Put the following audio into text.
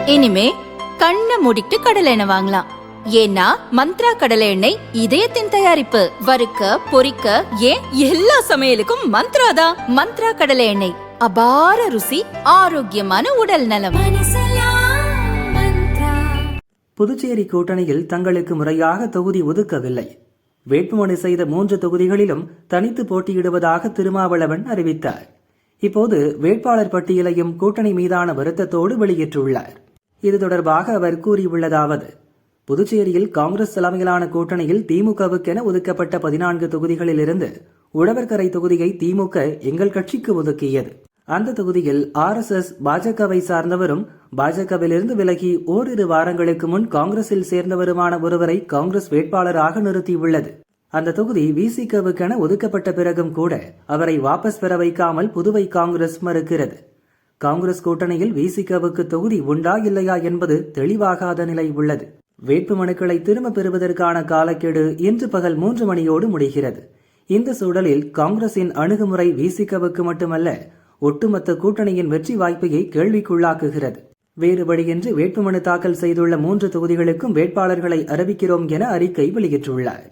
இனிமே கண்ணை மூடிட்டு கடலை எண்ணெய் வாங்கலாம். ஏன்னா மந்த்ரா கடலை எண்ணெய் இதயத்தின் தயாரிப்பு. வறுக்க பொரிக்க ஏன் எல்லா சமையலுக்கும் மந்த்ரா தான். மந்த்ரா கடலை எண்ணெய், அபார ருசி, ஆரோக்கியமான உடல் நலம். புதுச்சேரி கூட்டணியில் தங்களுக்கு முறையாக தொகுதி ஒதுக்கவில்லை. வேட்புமனு செய்த 3 தொகுதிகளிலும் தனித்து போட்டியிடுவதாக திருமாவளவன் அறிவித்தார். இப்போது வேட்பாளர் பட்டியலையும் கூட்டணி மீதான வருத்தத்தோடு வெளியிட்டுள்ளார். இது தொடர்பாக அவர் கூறியுள்ளதாவது: புதுச்சேரியில் காங்கிரஸ் தலைமையிலான கூட்டணியில் திமுகவுக்கென ஒதுக்கப்பட்ட 14 தொகுதிகளிலிருந்து உழவர்கரை தொகுதியை திமுக எங்கள் கட்சிக்கு ஒதுக்கியது. அந்த தொகுதியில் RSS பாஜகவை சார்ந்தவரும் பாஜகவிலிருந்து விலகி ஓரிரு வாரங்களுக்கு முன் காங்கிரஸில் சேர்ந்தவருமான ஒருவரை காங்கிரஸ் வேட்பாளராக நிறுத்தியுள்ளது. அந்த தொகுதி விசிகவுக்கென ஒதுக்கப்பட்ட பிறகும் கூட அவரை வாபஸ் பெற வைக்காமல் புதுவை காங்கிரஸ் மறுக்கிறது. காங்கிரஸ் கூட்டணியில் விசிகவுக்கு தொகுதி உண்டா இல்லையா என்பது தெளிவாகாத நிலை உள்ளது. வேட்புமனுக்களை திரும்ப பெறுவதற்கான காலக்கெடு இன்று பகல் 3 மணியோடு முடிகிறது. இந்த சூழலில் காங்கிரசின் அணுகுமுறை விசிகவுக்கு மட்டுமல்ல, ஒட்டுமொத்த கூட்டணியின் வெற்றி வாய்ப்பையை கேள்விக்குள்ளாக்குகிறது. வேறு வழியின்றி வேட்புமனு தாக்கல் செய்துள்ள 3 தொகுதிகளுக்கும் வேட்பாளர்களை அறிவிக்கிறோம் என அறிக்கை வெளியிட்டுள்ளார்.